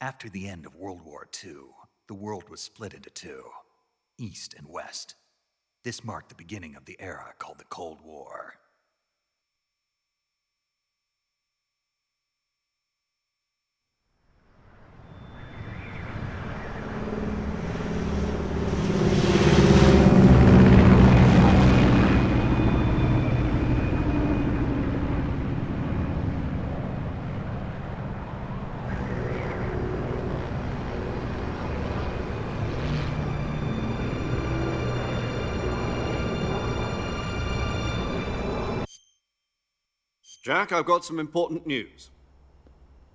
After the end of World War II, the world was split into two, East and West. This marked the beginning of the era called the Cold War. Jack, I've got some important news.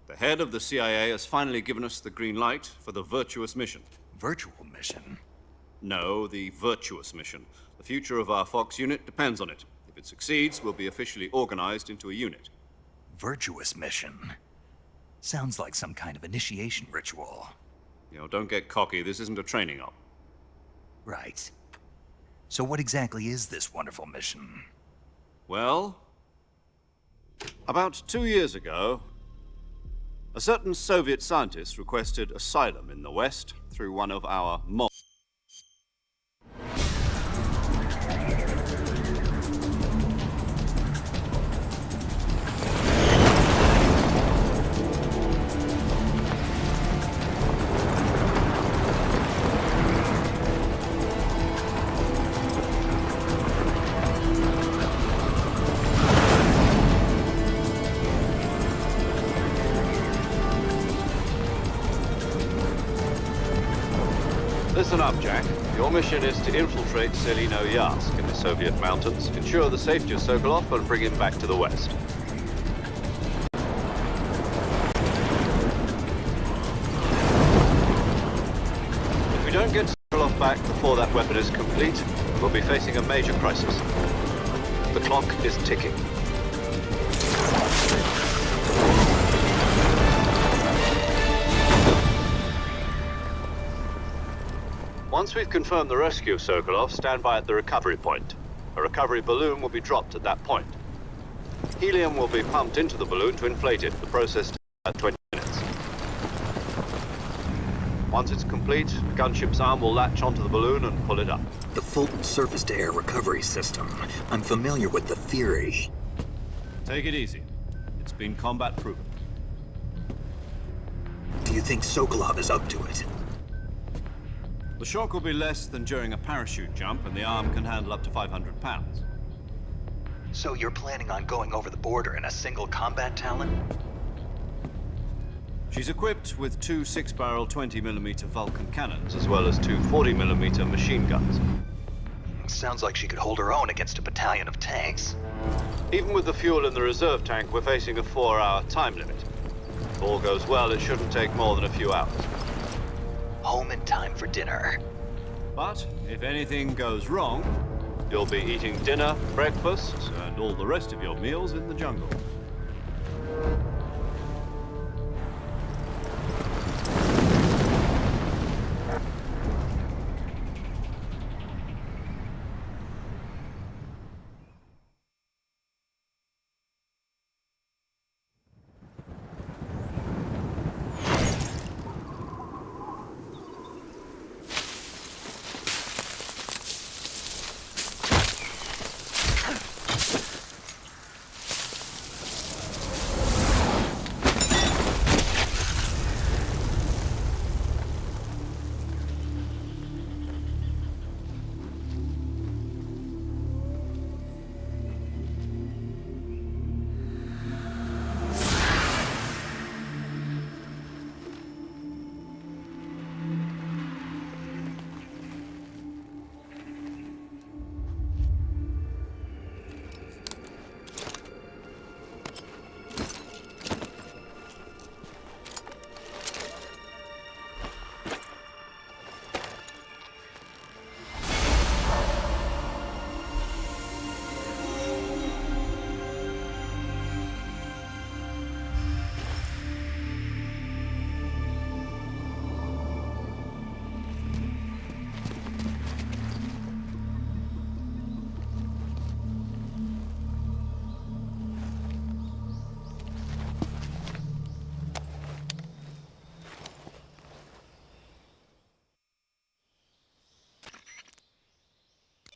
The head of the CIA has finally given us the green light for the virtuous mission. Virtual mission? No, the virtuous mission. The future of our Fox unit depends on it. If it succeeds, we'll be officially organized into a unit. Virtuous mission? Sounds like some kind of initiation ritual. You know, don't get cocky. This isn't a training op. Right. So what exactly is this wonderful mission? Well, about 2 years ago, a certain Soviet scientist requested asylum in the West through one of our Listen up, Jack. Your mission is to infiltrate Selino-Yarsk in the Soviet mountains, ensure the safety of Sokolov, and bring him back to the West. If we don't get Sokolov back before that weapon is complete, we'll be facing a major crisis. The clock is ticking. Once we've confirmed the rescue of Sokolov, stand by at the recovery point. A recovery balloon will be dropped at that point. Helium will be pumped into the balloon to inflate it. The process takes about 20 minutes. Once it's complete, the gunship's arm will latch onto the balloon and pull it up. The Fulton surface-to-air recovery system. I'm familiar with the theory. Take it easy. It's been combat proven. Do you think Sokolov is up to it? The shock will be less than during a parachute jump, and the arm can handle up to 500 pounds. So you're planning on going over the border in a single combat Talon? She's equipped with two 6-barrel 20mm Vulcan cannons, as well as two 40mm machine guns. Sounds like she could hold her own against a battalion of tanks. Even with the fuel in the reserve tank, we're facing a 4-hour time limit. If all goes well, it shouldn't take more than a few hours. Home in time for dinner. But if anything goes wrong, you'll be eating dinner, breakfast, and all the rest of your meals in the jungle.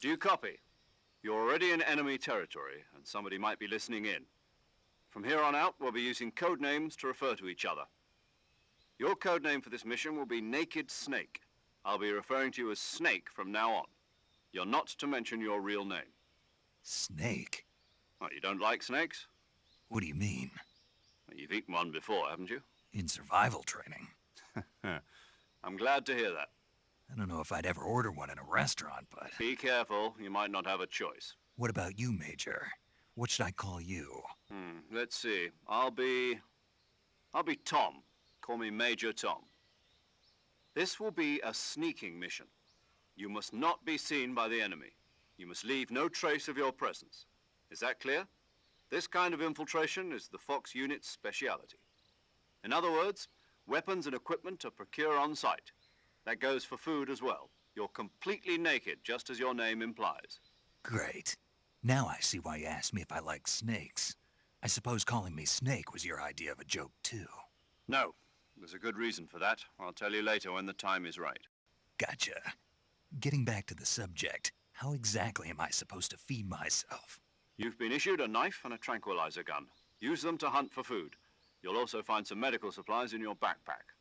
Do you copy? You're already in enemy territory, and somebody might be listening in. From here on out, we'll be using code names to refer to each other. Your code name for this mission will be Naked Snake. I'll be referring to you as Snake from now on. You're not to mention your real name. Snake? What, you don't like snakes? What do you mean? Well, you've eaten one before, haven't you? In survival training? I'm glad to hear that. I don't know if I'd ever order one in a restaurant, but... Be careful, you might not have a choice. What about you, Major? What should I call you? Let's see. I'll be Tom. Call me Major Tom. This will be a sneaking mission. You must not be seen by the enemy. You must leave no trace of your presence. Is that clear? This kind of infiltration is the Fox unit's speciality. In other words, weapons and equipment are procured on site. That goes for food as well. You're completely naked, just as your name implies. Great. Now I see why you asked me if I like snakes. I suppose calling me Snake was your idea of a joke, too. No. There's a good reason for that. I'll tell you later when the time is right. Gotcha. Getting back to the subject, how exactly am I supposed to feed myself? You've been issued a knife and a tranquilizer gun. Use them to hunt for food. You'll also find some medical supplies in your backpack.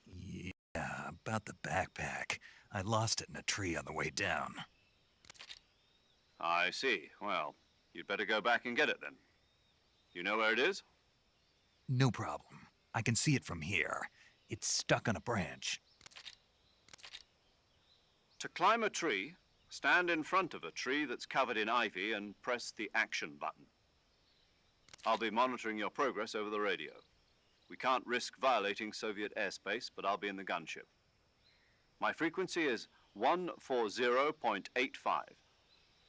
Yeah, about the backpack. I lost it in a tree on the way down. I see. Well, you'd better go back and get it then. You know where it is? No problem. I can see it from here. It's stuck on a branch. To climb a tree, stand in front of a tree that's covered in ivy and press the action button. I'll be monitoring your progress over the radio. We can't risk violating Soviet airspace, but I'll be in the gunship. My frequency is 140.85.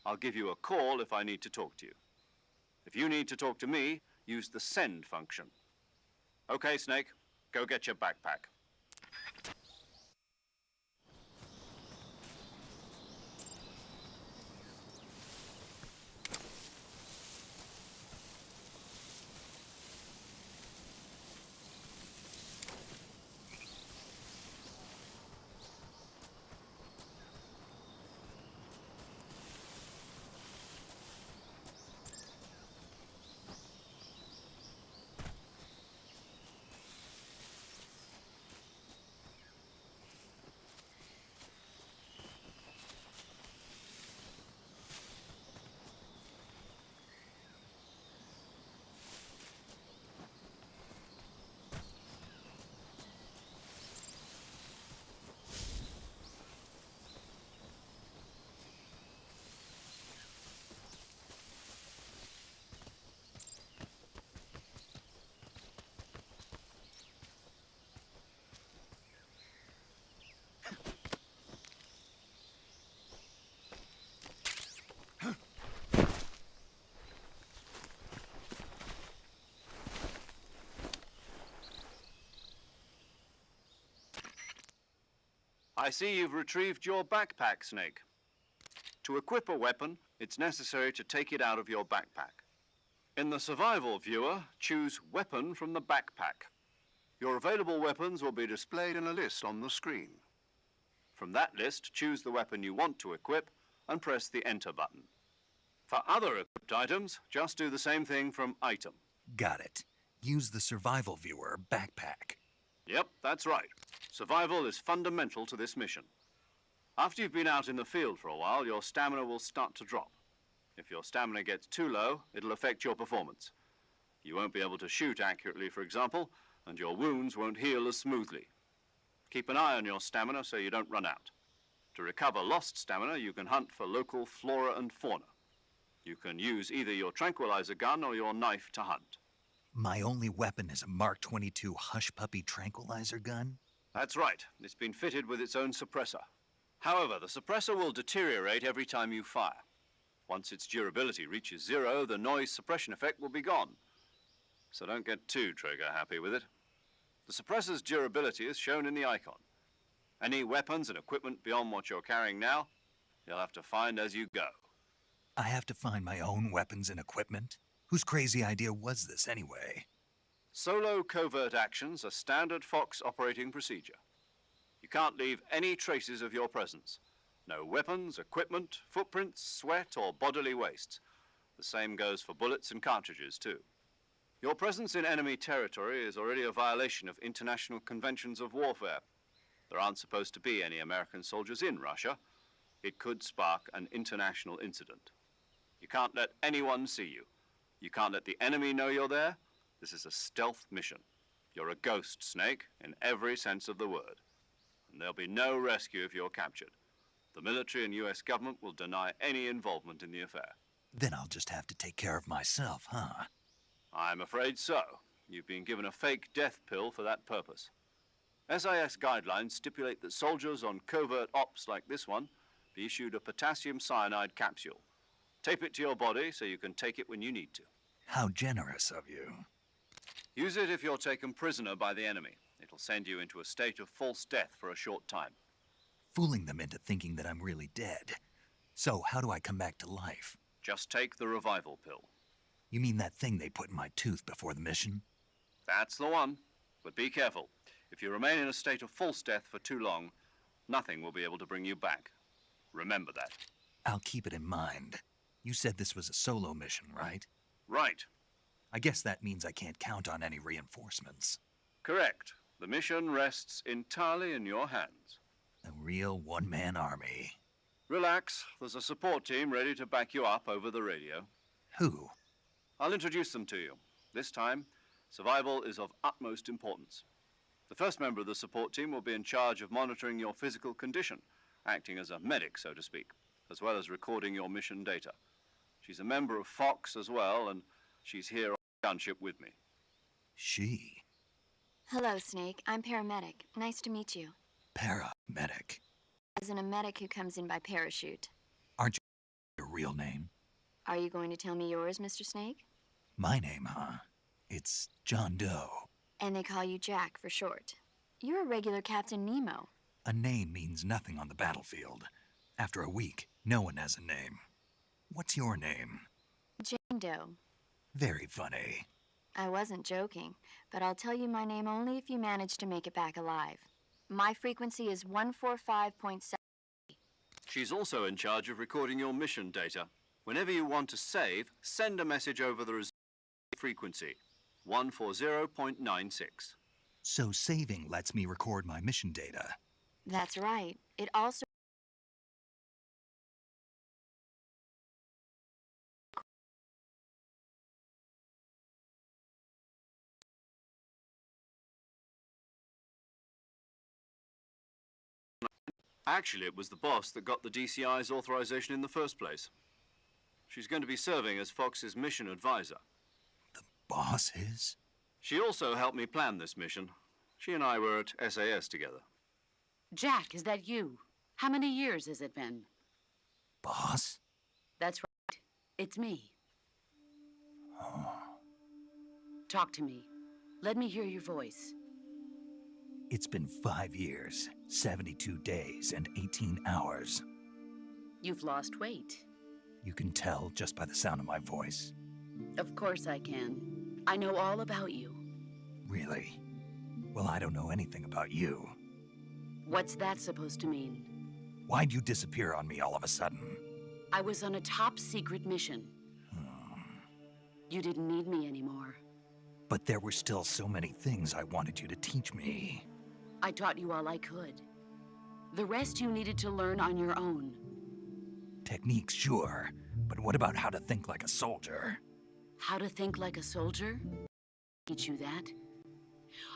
I'll give you a call if I need to talk to you. If you need to talk to me, use the send function. Okay, Snake, go get your backpack. I see you've retrieved your backpack, Snake. To equip a weapon, it's necessary to take it out of your backpack. In the survival viewer, choose Weapon from the backpack. Your available weapons will be displayed in a list on the screen. From that list, choose the weapon you want to equip and press the Enter button. For other equipped items, just do the same thing from Item. Got it. Use the survival viewer backpack. Yep, that's right. Survival is fundamental to this mission. After you've been out in the field for a while, your stamina will start to drop. If your stamina gets too low, it'll affect your performance. You won't be able to shoot accurately, for example, and your wounds won't heal as smoothly. Keep an eye on your stamina so you don't run out. To recover lost stamina, you can hunt for local flora and fauna. You can use either your tranquilizer gun or your knife to hunt. My only weapon is a Mark 22 Hush Puppy tranquilizer gun? That's right. It's been fitted with its own suppressor. However, the suppressor will deteriorate every time you fire. Once its durability reaches 0, the noise suppression effect will be gone. So don't get too trigger-happy with it. The suppressor's durability is shown in the icon. Any weapons and equipment beyond what you're carrying now, you'll have to find as you go. I have to find my own weapons and equipment? Whose crazy idea was this, anyway? Solo covert actions are standard Fox operating procedure. You can't leave any traces of your presence. No weapons, equipment, footprints, sweat, or bodily wastes. The same goes for bullets and cartridges, too. Your presence in enemy territory is already a violation of international conventions of warfare. There aren't supposed to be any American soldiers in Russia. It could spark an international incident. You can't let anyone see you. You can't let the enemy know you're there. This is a stealth mission. You're a ghost, Snake, in every sense of the word. And there'll be no rescue if you're captured. The military and US government will deny any involvement in the affair. Then I'll just have to take care of myself, huh? I'm afraid so. You've been given a fake death pill for that purpose. SIS guidelines stipulate that soldiers on covert ops like this one be issued a potassium cyanide capsule. Tape it to your body so you can take it when you need to. How generous of you. Use it if you're taken prisoner by the enemy. It'll send you into a state of false death for a short time. Fooling them into thinking that I'm really dead. So how do I come back to life? Just take the revival pill. You mean that thing they put in my tooth before the mission? That's the one. But be careful. If you remain in a state of false death for too long, nothing will be able to bring you back. Remember that. I'll keep it in mind. You said this was a solo mission, right? Right. I guess that means I can't count on any reinforcements. Correct. The mission rests entirely in your hands. A real one-man army. Relax. There's a support team ready to back you up over the radio. Who? I'll introduce them to you. This time, survival is of utmost importance. The first member of the support team will be in charge of monitoring your physical condition, acting as a medic, so to speak, as well as recording your mission data. She's a member of Fox as well, and she's here on the gunship with me. She? Hello, Snake. I'm paramedic. Nice to meet you. Paramedic. As in a medic who comes in by parachute. Aren't you your real name? Are you going to tell me yours, Mr. Snake? My name, huh? It's John Doe. And they call you Jack for short. You're a regular Captain Nemo. A name means nothing on the battlefield. After a week, no one has a name. What's your name? Jane Doe. Very funny. I wasn't joking, but I'll tell you my name only if you manage to make it back alive. My frequency is 145.7. She's also in charge of recording your mission data. Whenever you want to save, send a message over the frequency, 140.96. So saving lets me record my mission data. That's right. It also... Actually, it was the boss that got the DCI's authorization in the first place. She's going to be serving as Fox's mission advisor. The boss is? She also helped me plan this mission. She and I were at SAS together. Jack, is that you? How many years has it been? Boss? That's right. It's me. Oh. Talk to me. Let me hear your voice. It's been 5 years, 72 days, and 18 hours. You've lost weight. You can tell just by the sound of my voice. Of course I can. I know all about you. Really? Well, I don't know anything about you. What's that supposed to mean? Why'd you disappear on me all of a sudden? I was on a top-secret mission. You didn't need me anymore. But there were still so many things I wanted you to teach me. I taught you all I could. The rest you needed to learn on your own. Techniques, sure. But what about how to think like a soldier? How to think like a soldier? Teach you that.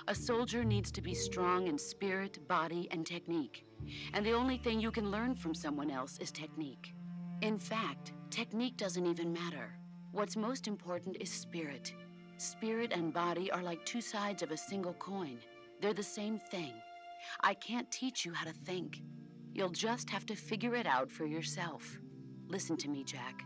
A soldier needs to be strong in spirit, body, and technique. And the only thing you can learn from someone else is technique. In fact, technique doesn't even matter. What's most important is spirit. Spirit and body are like two sides of a single coin. They're the same thing. I can't teach you how to think. You'll just have to figure it out for yourself. Listen to me, Jack.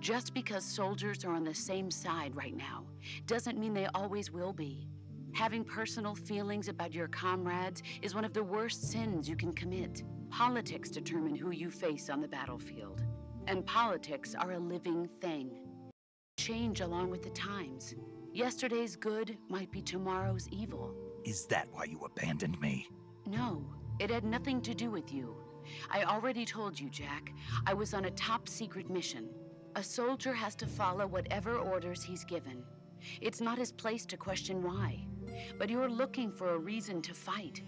Just because soldiers are on the same side right now doesn't mean they always will be. Having personal feelings about your comrades is one of the worst sins you can commit. Politics determine who you face on the battlefield. And politics are a living thing. Change along with the times. Yesterday's good might be tomorrow's evil. Is that why you abandoned me? No, it had nothing to do with you. I already told you, Jack. I was on a top-secret mission. A soldier has to follow whatever orders he's given. It's not his place to question why. But you're looking for a reason to fight.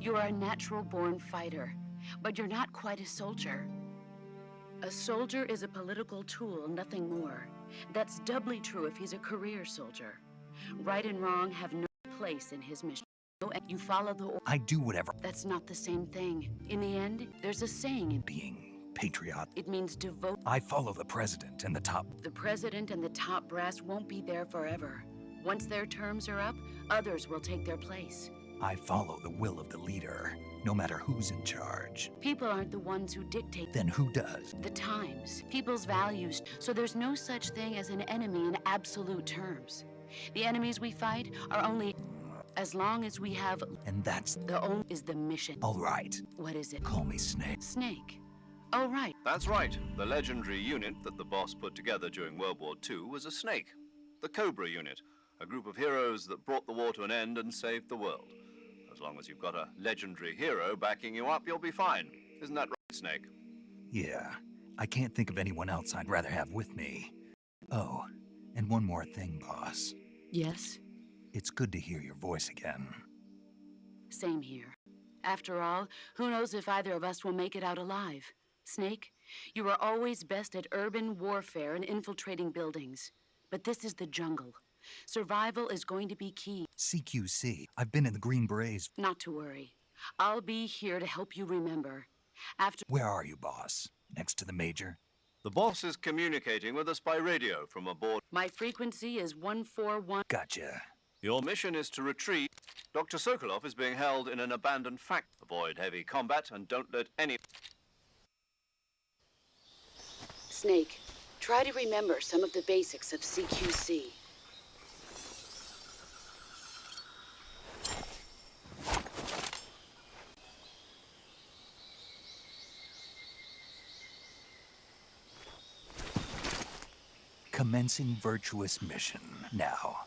You're a natural-born fighter, but you're not quite a soldier. A soldier is a political tool, nothing more. That's doubly true if he's a career soldier. Right and wrong have no place in his mission. You follow the order. I do whatever. That's not the same thing. In the end, there's a saying in Being patriot. it means devote. I follow the president and the top. The president and the top brass won't be there forever. Once their terms are up, others will take their place. I follow the will of the leader, no matter who's in charge. People aren't the ones who dictate Then who does? the times, people's values, so there's no such thing as an enemy in absolute terms. The enemies we fight are only as long as we have And that's the only is the mission. all right. What is it? Call me Snake. Snake. Oh, right. That's right. The legendary unit that the boss put together during World War II was a snake. The Cobra unit, a group of heroes that brought the war to an end and saved the world. As long as you've got a legendary hero backing you up, you'll be fine. Isn't that right, Snake? Yeah, I can't think of anyone else I'd rather have with me. Oh, and one more thing, boss. Yes, It's good to hear your voice again. same here. After all, who knows if either of us will make it out alive? Snake, you are always best at urban warfare and infiltrating buildings. But this is the jungle. Survival is going to be key. CQC, I've been in the Green Berets. Not to worry. I'll be here to help you remember. After Where are you, boss? Next to the major? The boss is communicating with us by radio from aboard. my frequency is 141. Gotcha. Your mission is to retreat. Dr. Sokolov is being held in an abandoned factory. Avoid heavy combat and don't let any... Snake, try to remember some of the basics of CQC. Commencing virtuous mission now.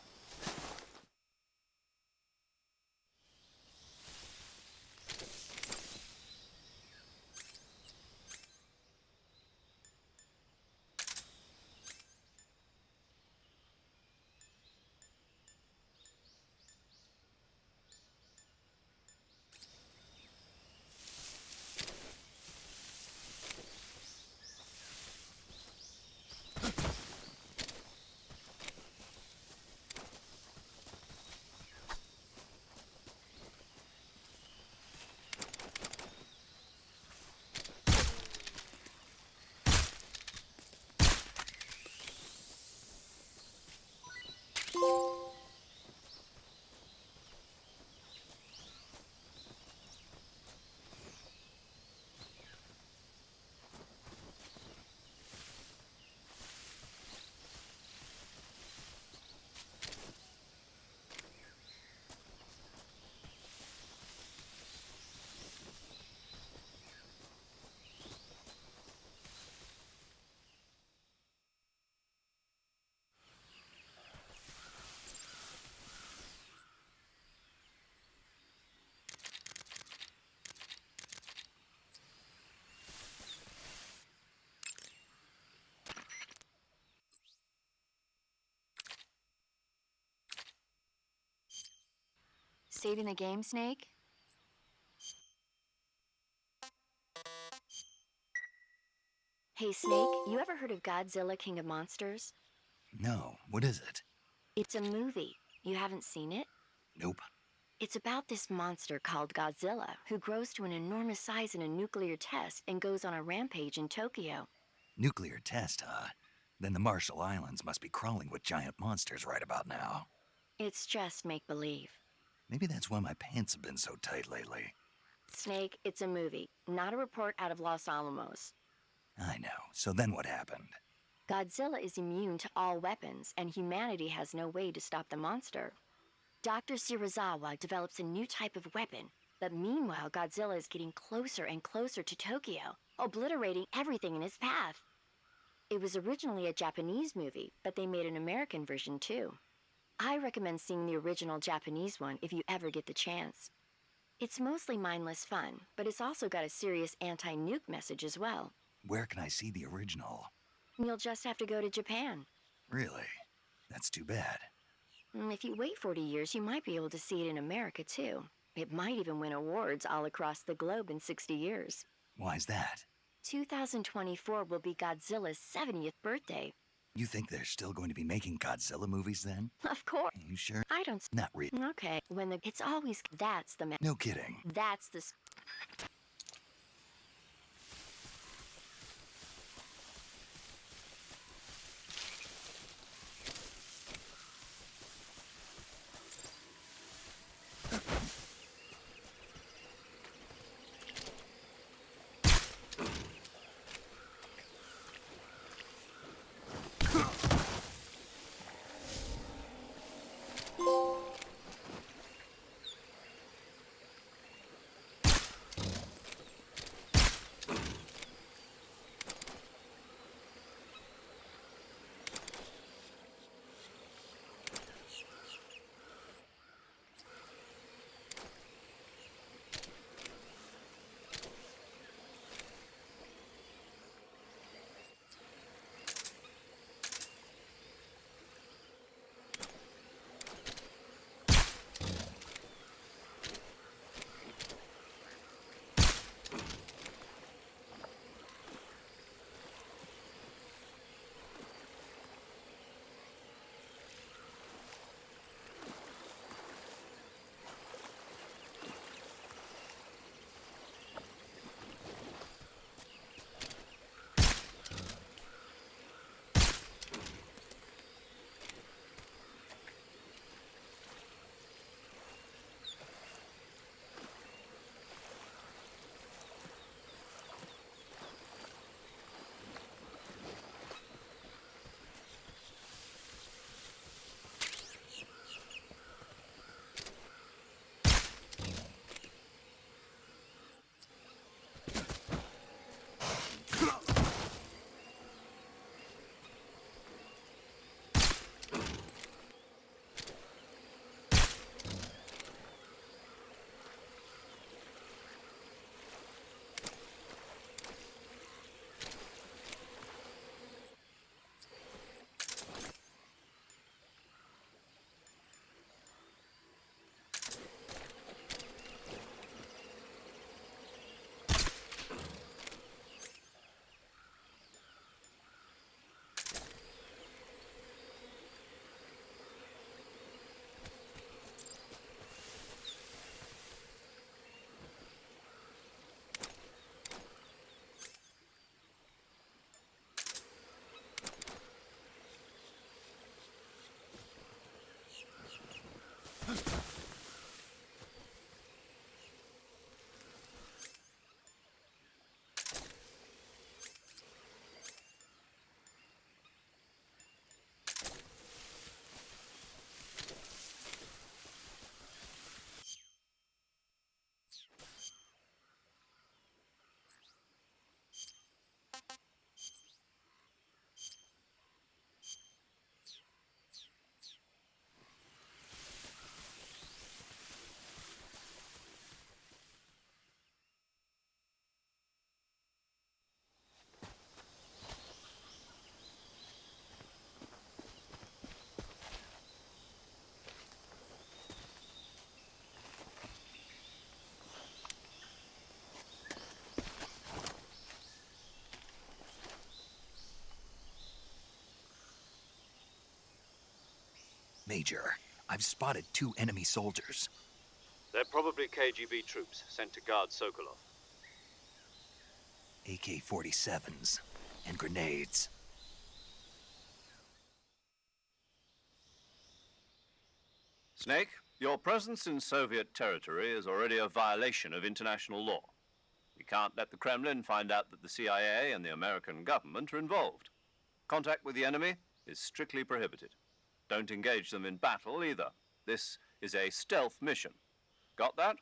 Saving the game, Snake? Hey, Snake, you ever heard of Godzilla, King of Monsters? No, what is it? It's a movie. You haven't seen it? Nope. It's about this monster called Godzilla, who grows to an enormous size in a nuclear test and goes on a rampage in Tokyo. Nuclear test, huh? Then the Marshall Islands must be crawling with giant monsters right about now. It's just make-believe. Maybe that's why my pants have been so tight lately. Snake, it's a movie, not a report out of Los Alamos. I know. So then what happened? Godzilla is immune to all weapons, and humanity has no way to stop the monster. Dr. Shirazawa develops a new type of weapon, but meanwhile Godzilla is getting closer and closer to Tokyo, obliterating everything in his path. It was originally a Japanese movie, but they made an American version too. I recommend seeing the original Japanese one if you ever get the chance. It's mostly mindless fun, but it's also got a serious anti-nuke message as well. Where can I see the original? You'll just have to go to Japan. Really? That's too bad. If you wait 40 years, you might be able to see it in America, too. It might even win awards all across the globe in 60 years. Why's that? 2024 will be Godzilla's 70th birthday. You think they're still going to be making Godzilla movies then? Of course. You sure? I don't... Not really. Okay, it's always... That's the... No kidding. That's the... Major, I've spotted 2 enemy soldiers. They're probably KGB troops sent to guard Sokolov. AK-47s and grenades. Snake, your presence in Soviet territory is already a violation of international law. We can't let the Kremlin find out that the CIA and the American government are involved. Contact with the enemy is strictly prohibited. Don't engage them in battle either. This is a stealth mission. Got that?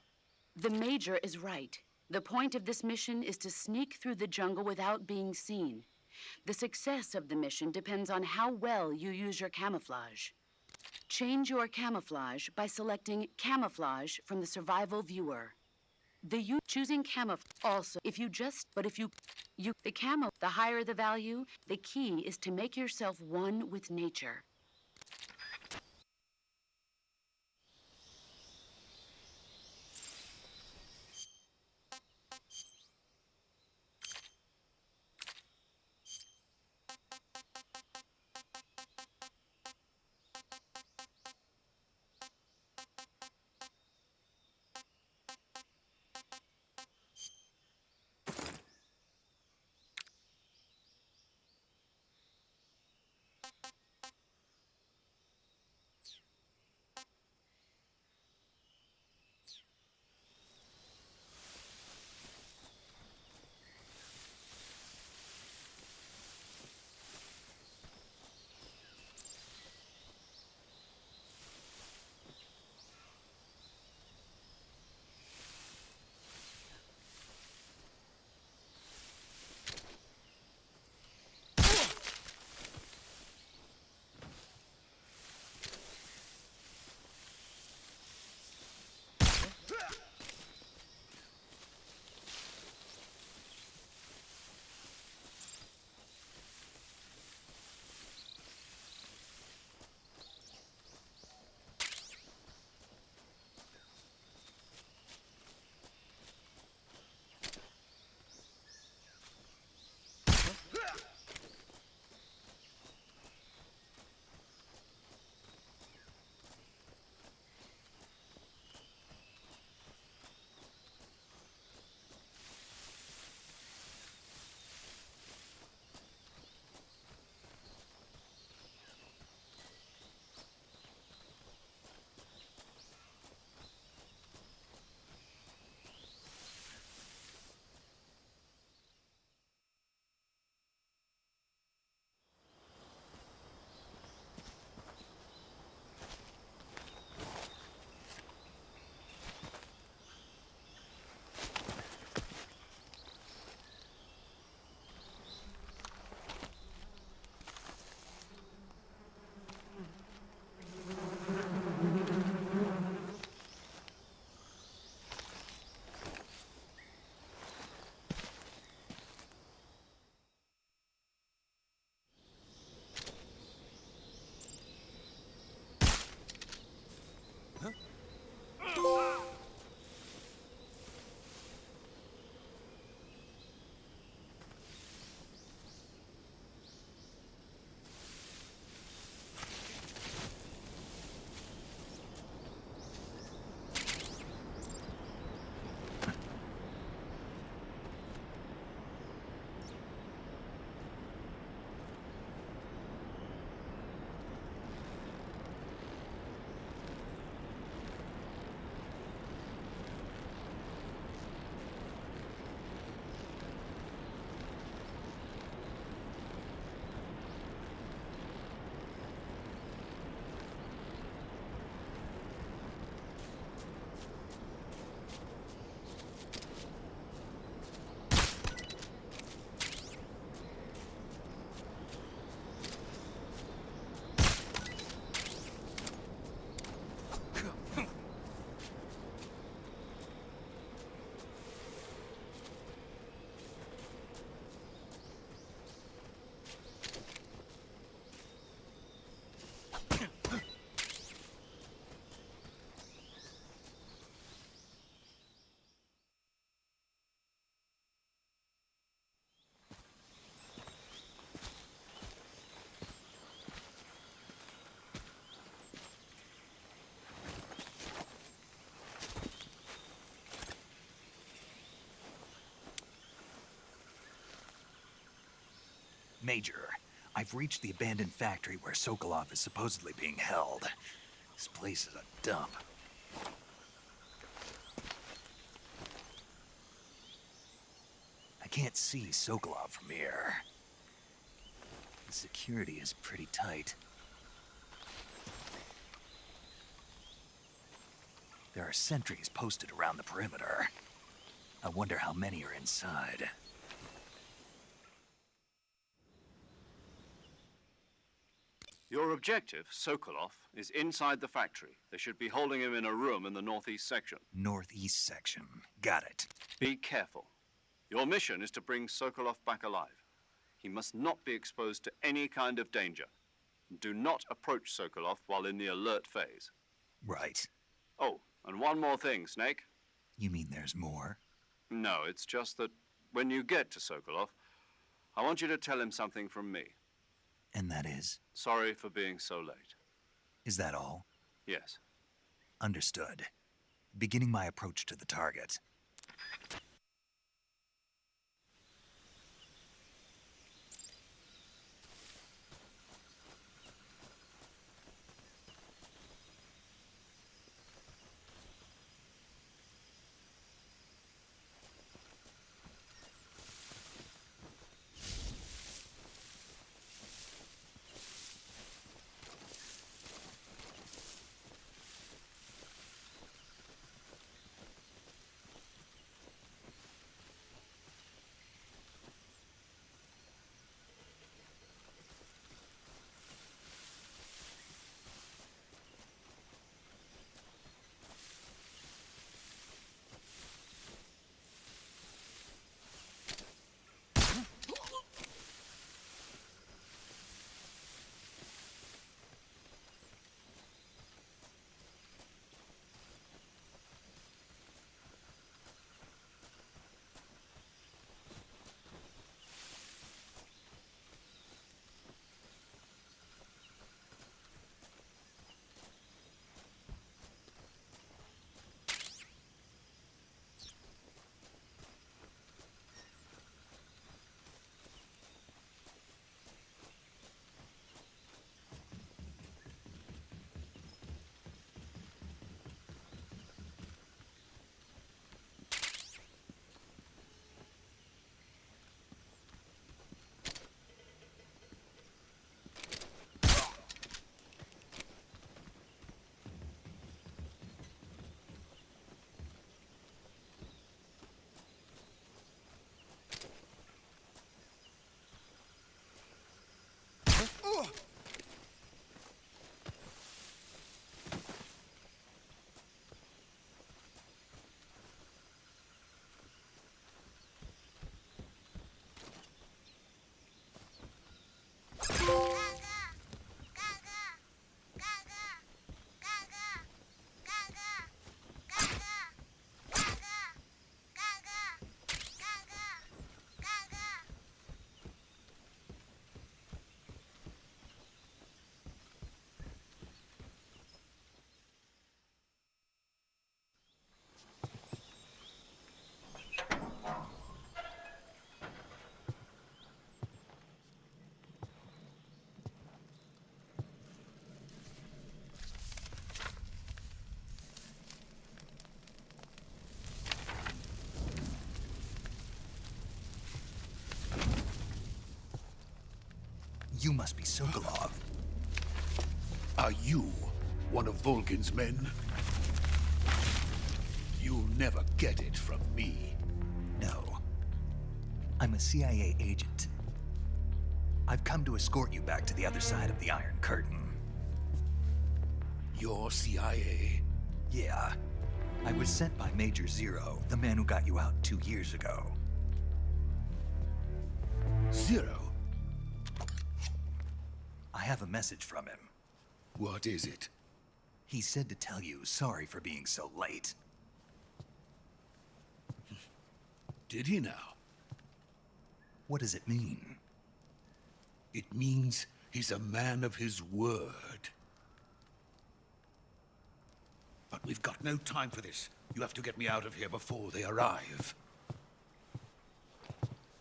The Major is right. The point of this mission is to sneak through the jungle without being seen. The success of the mission depends on how well you use your camouflage. Change your camouflage by selecting Camouflage from the Survival Viewer. Choosing camouflage also. If you the camo, the higher the value, the key is to make yourself one with nature. Major, I've reached the abandoned factory where Sokolov is supposedly being held. This place is a dump. I can't see Sokolov from here. The security is pretty tight. There are sentries posted around the perimeter. I wonder how many are inside. Your objective, Sokolov, is inside the factory. They should be holding him in a room in the northeast section. Northeast section. Got it. Be careful. Your mission is to bring Sokolov back alive. He must not be exposed to any kind of danger. Do not approach Sokolov while in the alert phase. Right. Oh, and one more thing, Snake. You mean there's more? No, it's just that when you get to Sokolov, I want you to tell him something from me. And that is? Sorry for being so late. Is that all? Yes. Understood. Beginning my approach to the target. You must be Sokolov. Are you one of Volgin's men? You'll never get it from me. No. I'm a CIA agent. I've come to escort you back to the other side of the Iron Curtain. You're CIA? Yeah. I was sent by Major Zero, the man who got you out 2 years ago. Zero? I have a message from him. What is it? He said to tell you sorry for being so late. Did he now? What does it mean? It means he's a man of his word. But we've got no time for this. You have to get me out of here before they arrive.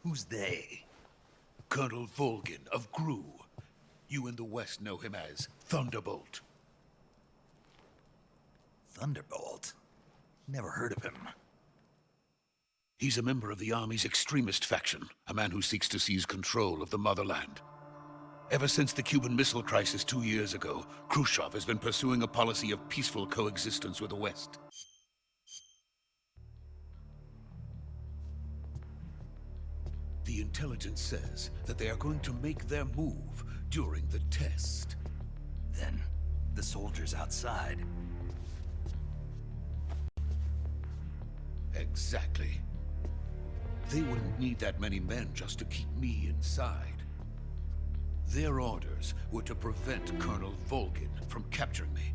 Who's they? Colonel Volgin of GRU. You in the West know him as Thunderbolt. Thunderbolt? Never heard of him. He's a member of the Army's extremist faction, a man who seeks to seize control of the motherland. Ever since the Cuban Missile Crisis 2 years ago, Khrushchev has been pursuing a policy of peaceful coexistence with the West. The intelligence says that they are going to make their move during the test. Then, the soldiers outside. Exactly. They wouldn't need that many men just to keep me inside. Their orders were to prevent Colonel Volgin from capturing me.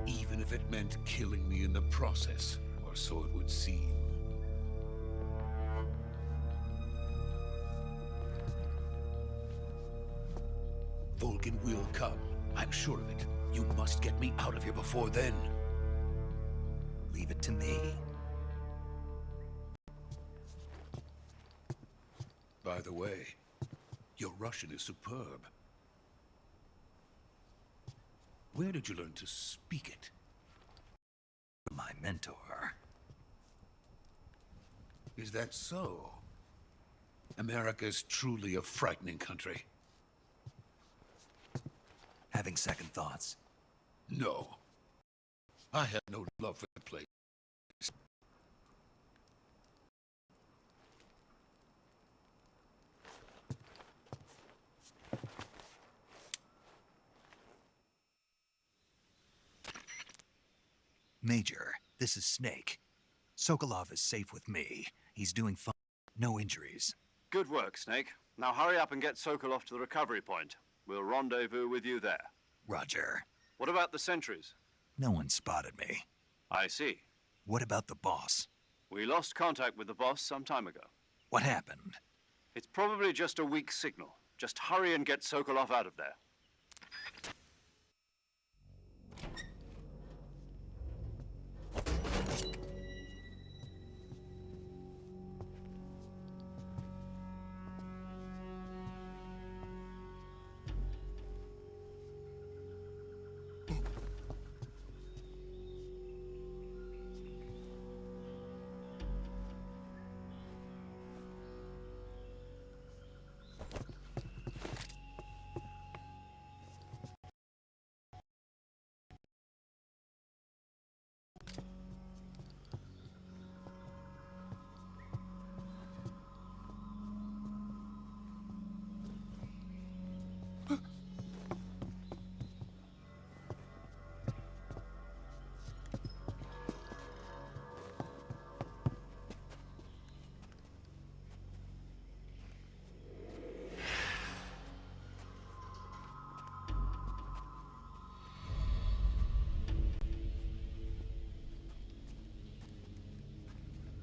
Even if it meant killing me in the process, or so it would seem. Volgin will come. I'm sure of it. You must get me out of here before then. Leave it to me. By the way, your Russian is superb. Where did you learn to speak it? My mentor. Is that so? America's truly a frightening country. Having second thoughts. No. I have no love for the place. Major, this is Snake. Sokolov is safe with me. He's doing fine. No injuries. Good work, Snake. Now hurry up and get Sokolov to the recovery point. We'll rendezvous with you there. Roger. What about the sentries? No one spotted me. I see. What about the boss? We lost contact with the boss some time ago. What happened? It's probably just a weak signal. Just hurry and get Sokolov out of there.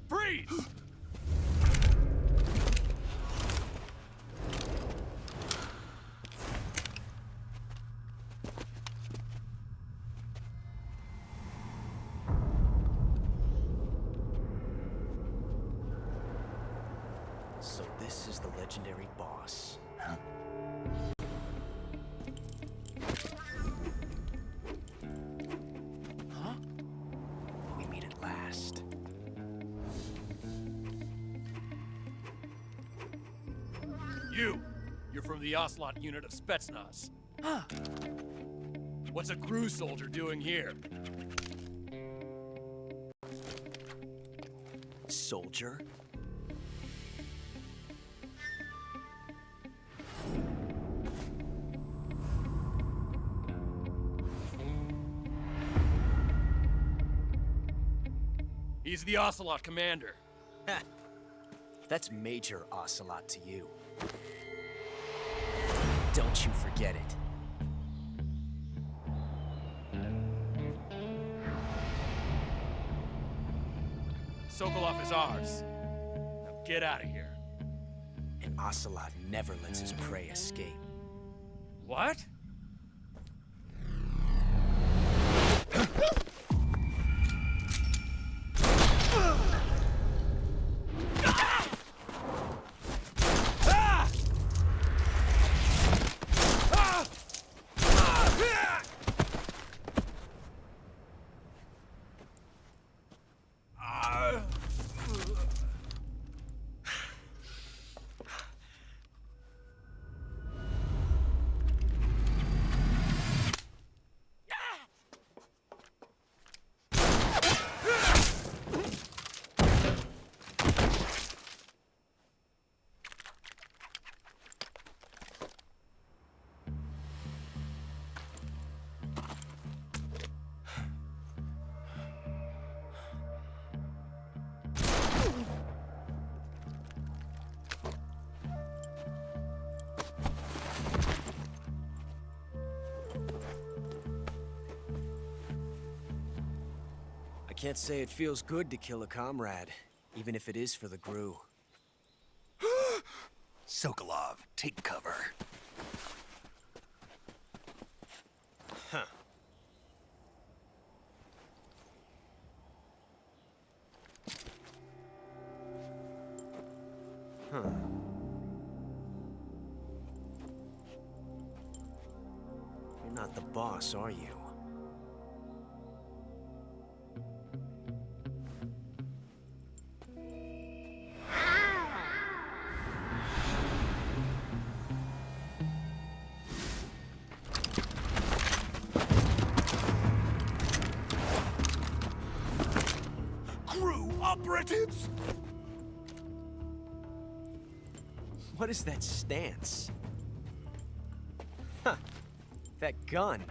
Freeze! So this is the legendary boss. Huh? Huh? We meet at last. You're from the Ocelot unit of Spetsnaz. Huh. What's a crew soldier doing here? Soldier? He's the Ocelot commander. Heh. That's Major Ocelot to you. Don't you forget it. Sokolov is ours. Now get out of here. And Ocelot never lets his prey escape. What? Can't say it feels good to kill a comrade, even if it is for the GRU. Sokolov, take cover. Huh. Huh. You're not the boss, are you? GRU operatives! What is that stance? Huh. That gun.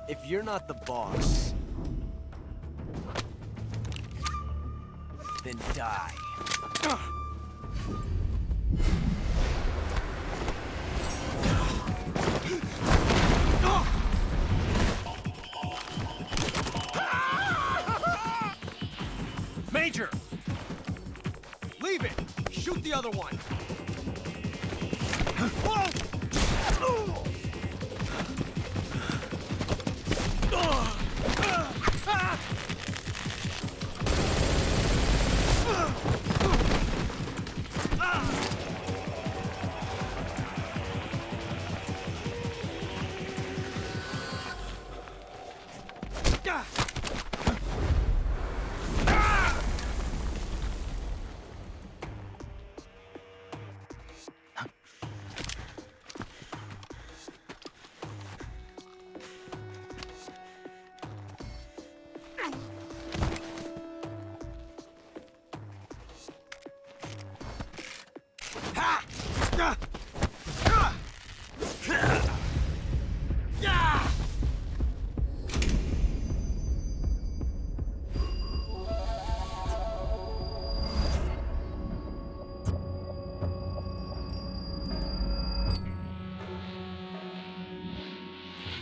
If you're not the boss, then die. Major! Leave it! Shoot the other one! Whoa!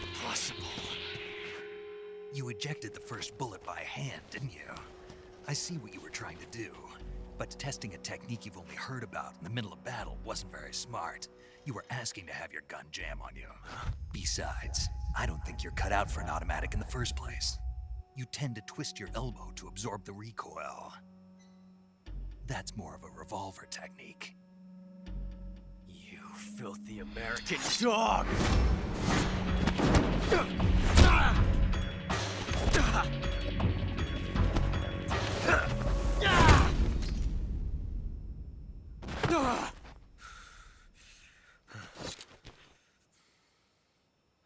Impossible. You ejected the first bullet by hand, didn't you? I see what you were trying to do. But testing a technique you've only heard about in the middle of battle wasn't very smart. You were asking to have your gun jam on you. Besides, I don't think you're cut out for an automatic in the first place. You tend to twist your elbow to absorb the recoil. That's more of a revolver technique. You filthy American dog!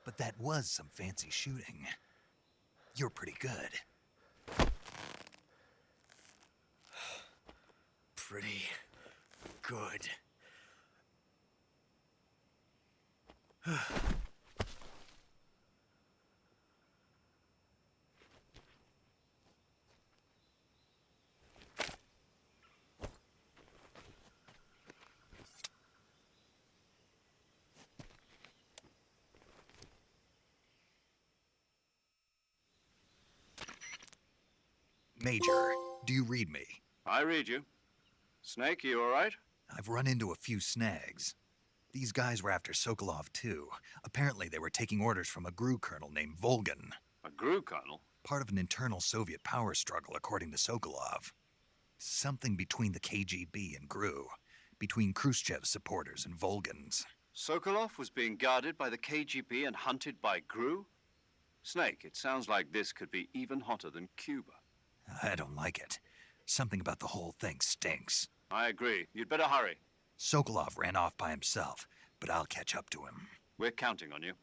But that was some fancy shooting. You're pretty good. Pretty good. Major, do you read me? I read you. Snake, you all right? I've run into a few snags. These guys were after Sokolov too. Apparently they were taking orders from a GRU colonel named Volgin. A GRU colonel? Part of an internal Soviet power struggle, according to Sokolov. Something between the KGB and GRU. Between Khrushchev's supporters and Volgin's. Sokolov was being guarded by the KGB and hunted by GRU? Snake, it sounds like this could be even hotter than Cuba. I don't like it. Something about the whole thing stinks. I agree. You'd better hurry. Sokolov ran off by himself, but I'll catch up to him. We're counting on you.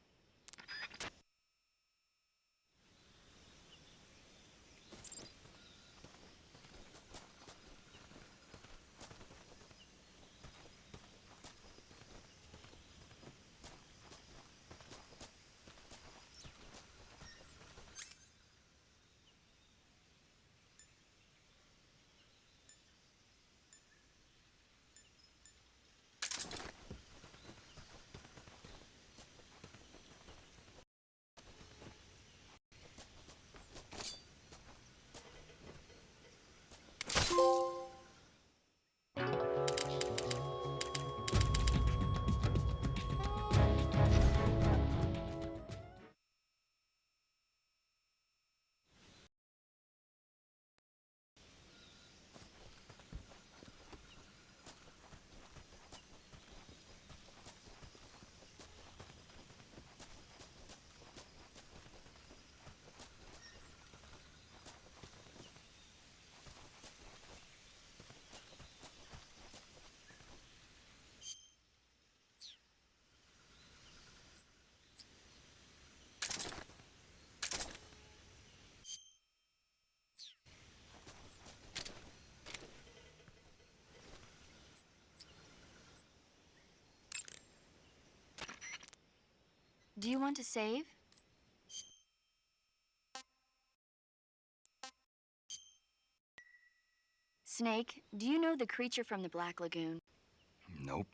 Do you want to save? Snake, do you know the creature from the Black Lagoon? Nope.